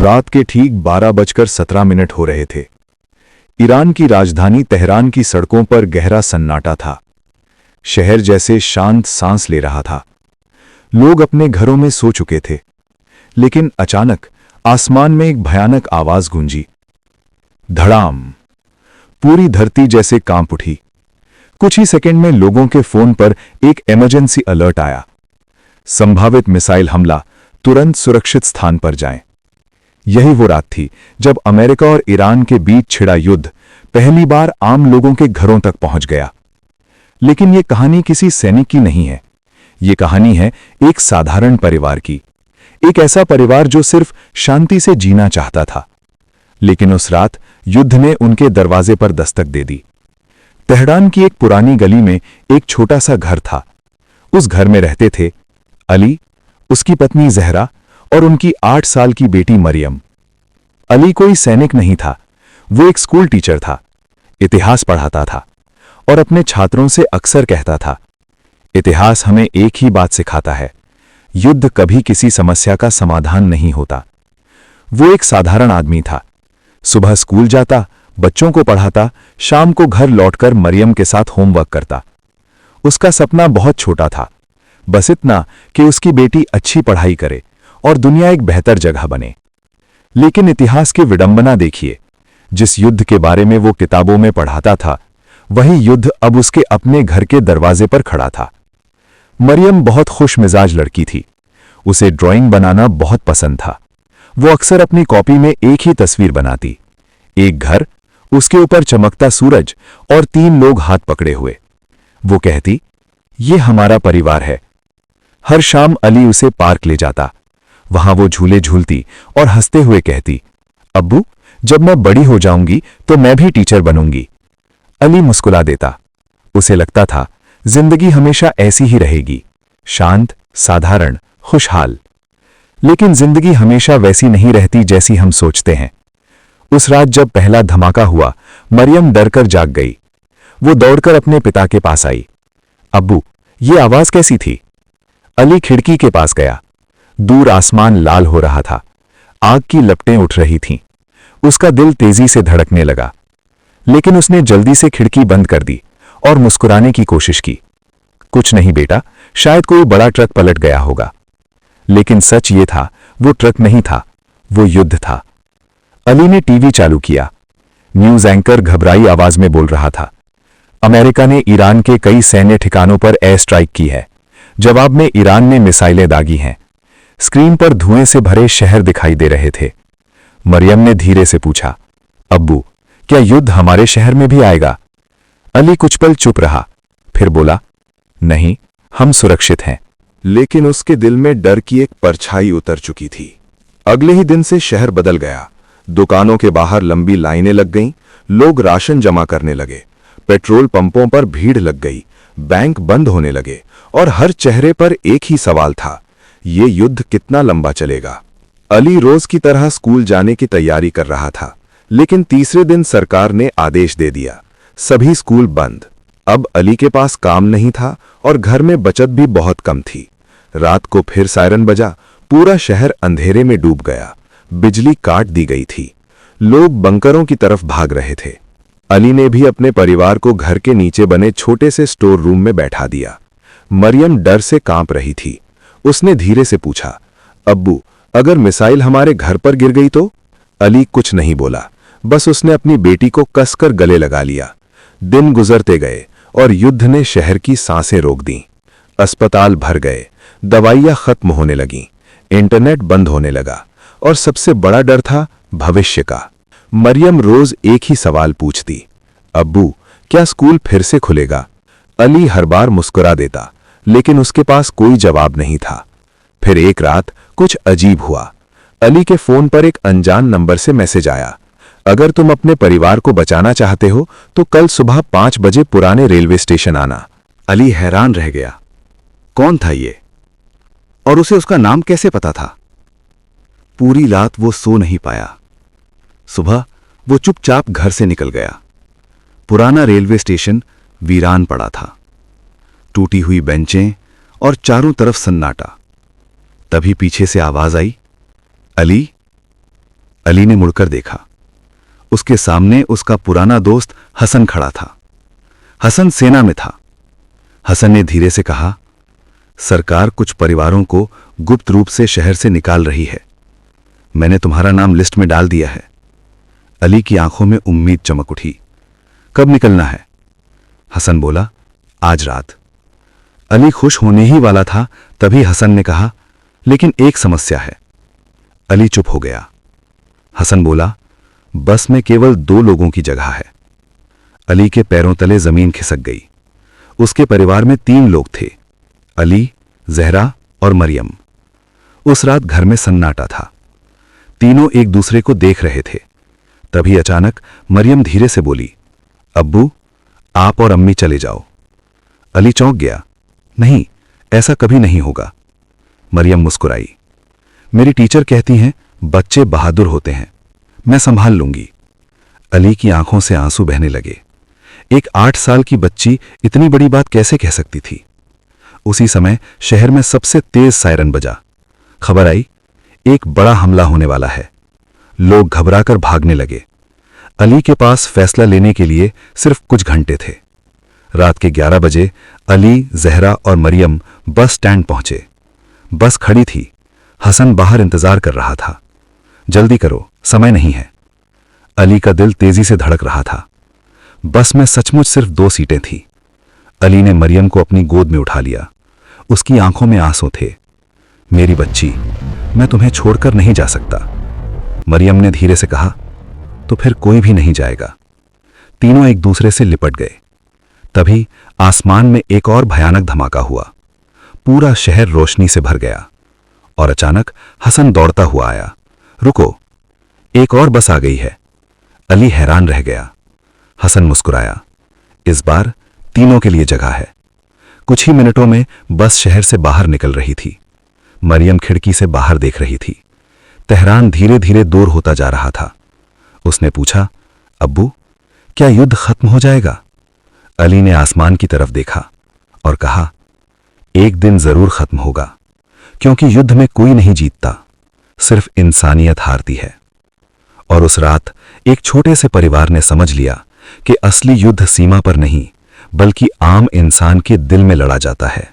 रात के ठीक 12:17 हो रहे थे। ईरान की राजधानी तेहरान की सड़कों पर गहरा सन्नाटा था। शहर जैसे शांत सांस ले रहा था। लोग अपने घरों में सो चुके थे, लेकिन अचानक आसमान में एक भयानक आवाज गूंजी। धड़ाम! पूरी धरती जैसे कांप उठी। कुछ ही सेकंड में लोगों के फोन पर एक इमरजेंसी अलर्ट आया। संभावित मिसाइल हमला, तुरंत सुरक्षित स्थान पर जाएं। यही वो रात थी जब अमेरिका और ईरान के बीच छिड़ा युद्ध पहली बार आम लोगों के घरों तक पहुंच गया। लेकिन यह कहानी किसी सैनिक की नहीं है। ये कहानी है एक साधारण परिवार की। एक ऐसा परिवार जो सिर्फ शांति से जीना चाहता था, लेकिन उस रात युद्ध ने उनके दरवाजे पर दस्तक दे दी। तेहरान की एक पुरानी गली में एक छोटा सा घर था। उस घर में रहते थे अली, उसकी पत्नी जहरा और उनकी 8 साल की बेटी मरियम। अली कोई सैनिक नहीं था, वो एक स्कूल टीचर था। इतिहास पढ़ाता था और अपने छात्रों से अक्सर कहता था, इतिहास हमें एक ही बात सिखाता है, युद्ध कभी किसी समस्या का समाधान नहीं होता। वो एक साधारण आदमी था। सुबह स्कूल जाता, बच्चों को पढ़ाता, शाम को घर लौटकर मरियम के साथ होमवर्क करता। उसका सपना बहुत छोटा था, बस इतना कि उसकी बेटी अच्छी पढ़ाई करे और दुनिया एक बेहतर जगह बने। लेकिन इतिहास की विडंबना देखिए, जिस युद्ध के बारे में वो किताबों में पढ़ाता था, वही युद्ध अब उसके अपने घर के दरवाजे पर खड़ा था। मरियम बहुत खुश मिजाज लड़की थी। उसे ड्राइंग बनाना बहुत पसंद था। वो अक्सर अपनी कॉपी में एक ही तस्वीर बनाती, एक घर, उसके ऊपर चमकता सूरज और 3 लोग हाथ पकड़े हुए। वो कहती, ये हमारा परिवार है। हर शाम अली उसे पार्क ले जाता। वहां वो झूले झूलती और हंसते हुए कहती, अब्बू, जब मैं बड़ी हो जाऊंगी तो मैं भी टीचर बनूंगी। अली मुस्कुरा देता। उसे लगता था जिंदगी हमेशा ऐसी ही रहेगी, शांत, साधारण, खुशहाल। लेकिन जिंदगी हमेशा वैसी नहीं रहती जैसी हम सोचते हैं। उस रात जब पहला धमाका हुआ, मरियम डरकर जाग गई। वो दौड़कर अपने पिता के पास आई। अब्बू, ये आवाज कैसी थी? अली खिड़की के पास गया। दूर आसमान लाल हो रहा था, आग की लपटें उठ रही थीं। उसका दिल तेजी से धड़कने लगा, लेकिन उसने जल्दी से खिड़की बंद कर दी और मुस्कुराने की कोशिश की। कुछ नहीं बेटा, शायद कोई बड़ा ट्रक पलट गया होगा। लेकिन सच ये था, वो ट्रक नहीं था, वो युद्ध था। अली ने टीवी चालू किया। न्यूज एंकर घबराई आवाज में बोल रहा था, अमेरिका ने ईरान के कई सैन्य ठिकानों पर एयर स्ट्राइक की है। जवाब में ईरान ने मिसाइलें दागी हैं। स्क्रीन पर धुएं से भरे शहर दिखाई दे रहे थे। मरियम ने धीरे से पूछा, अब्बू, क्या युद्ध हमारे शहर में भी आएगा? अली कुछ पल चुप रहा, फिर बोला, नहीं, हम सुरक्षित हैं। लेकिन उसके दिल में डर की एक परछाई उतर चुकी थी। अगले ही दिन से शहर बदल गया। दुकानों के बाहर लंबी लाइनें लग गईं, लोग राशन जमा करने लगे, पेट्रोल पंपों पर भीड़ लग गई, बैंक बंद होने लगे और हर चेहरे पर एक ही सवाल था, ये युद्ध कितना लंबा चलेगा? अली रोज की तरह स्कूल जाने की तैयारी कर रहा था, लेकिन तीसरे दिन सरकार ने आदेश दे दिया, सभी स्कूल बंद। अब अली के पास काम नहीं था और घर में बचत भी बहुत कम थी। रात को फिर सायरन बजा, पूरा शहर अंधेरे में डूब गया। बिजली काट दी गई थी। लोग बंकरों की तरफ भाग रहे थे। अली ने भी अपने परिवार को घर के नीचे बने छोटे से स्टोर रूम में बैठा दिया। मरियम डर से कांप रही थी। उसने धीरे से पूछा, अब्बू, अगर मिसाइल हमारे घर पर गिर गई तो? अली कुछ नहीं बोला, बस उसने अपनी बेटी को कसकर गले लगा लिया। दिन गुजरते गए और युद्ध ने शहर की सांसें रोक दी। अस्पताल भर गए, दवाइयां खत्म होने लगीं, इंटरनेट बंद होने लगा और सबसे बड़ा डर था भविष्य का। मरियम रोज एक ही सवाल पूछती, अब्बू, क्या स्कूल फिर से खुलेगा? अली हर बार मुस्कुरा देता, लेकिन उसके पास कोई जवाब नहीं था। फिर एक रात कुछ अजीब हुआ। अली के फोन पर एक अनजान नंबर से मैसेज आया, अगर तुम अपने परिवार को बचाना चाहते हो तो कल सुबह 5 बजे पुराने रेलवे स्टेशन आना। अली हैरान रह गया। कौन था ये? और उसे उसका नाम कैसे पता था? पूरी रात वो सो नहीं पाया। सुबह वो चुपचाप घर से निकल गया। पुराना रेलवे स्टेशन वीरान पड़ा था, टूटी हुई बेंचें और चारों तरफ सन्नाटा। तभी पीछे से आवाज आई, अली। अली ने मुड़कर देखा। उसके सामने उसका पुराना दोस्त हसन खड़ा था। हसन सेना में था। हसन ने धीरे से कहा, सरकार कुछ परिवारों को गुप्त रूप से शहर से निकाल रही है। मैंने तुम्हारा नाम लिस्ट में डाल दिया है। अली की आंखों में उम्मीद चमक उठी। कब निकलना है? हसन बोला, आज रात। अली खुश होने ही वाला था, तभी हसन ने कहा, लेकिन एक समस्या है। अली चुप हो गया। हसन बोला, बस में केवल 2 लोगों की जगह है। अली के पैरों तले जमीन खिसक गई। उसके परिवार में 3 लोग थे, अली, जहरा और मरियम। उस रात घर में सन्नाटा था। तीनों एक दूसरे को देख रहे थे। तभी अचानक मरियम धीरे से बोली, अब्बू, आप और अम्मी चले जाओ। अली चौंक गया। नहीं, ऐसा कभी नहीं होगा। मरियम मुस्कुराई। मेरी टीचर कहती हैं बच्चे बहादुर होते हैं, मैं संभाल लूंगी। अली की आंखों से आंसू बहने लगे। एक 8 साल की बच्ची इतनी बड़ी बात कैसे कह सकती थी? उसी समय शहर में सबसे तेज सायरन बजा। खबर आई, एक बड़ा हमला होने वाला है। लोग घबराकर भागने लगे। अली के पास फैसला लेने के लिए सिर्फ कुछ घंटे थे। रात के 11 बजे अली, जहरा और मरियम बस स्टैंड पहुंचे। बस खड़ी थी। हसन बाहर इंतजार कर रहा था। जल्दी करो, समय नहीं है। अली का दिल तेजी से धड़क रहा था। बस में सचमुच सिर्फ 2 सीटें थीं। अली ने मरियम को अपनी गोद में उठा लिया। उसकी आंखों में आंसू थे। मेरी बच्ची, मैं तुम्हें छोड़कर नहीं जा सकता। मरियम ने धीरे से कहा, तो फिर कोई भी नहीं जाएगा। तीनों एक दूसरे से लिपट गए। तभी आसमान में एक और भयानक धमाका हुआ। पूरा शहर रोशनी से भर गया और अचानक हसन दौड़ता हुआ आया। रुको, एक और बस आ गई है। अली हैरान रह गया। हसन मुस्कुराया। इस बार तीनों के लिए जगह है। कुछ ही मिनटों में बस शहर से बाहर निकल रही थी। मरियम खिड़की से बाहर देख रही थी। तेहरान धीरे धीरे दूर होता जा रहा था। उसने पूछा, अब्बू, क्या युद्ध खत्म हो जाएगा? अली ने आसमान की तरफ देखा और कहा, एक दिन जरूर खत्म होगा, क्योंकि युद्ध में कोई नहीं जीतता, सिर्फ इंसानियत हारती है। और उस रात एक छोटे से परिवार ने समझ लिया कि असली युद्ध सीमा पर नहीं, बल्कि आम इंसान के दिल में लड़ा जाता है।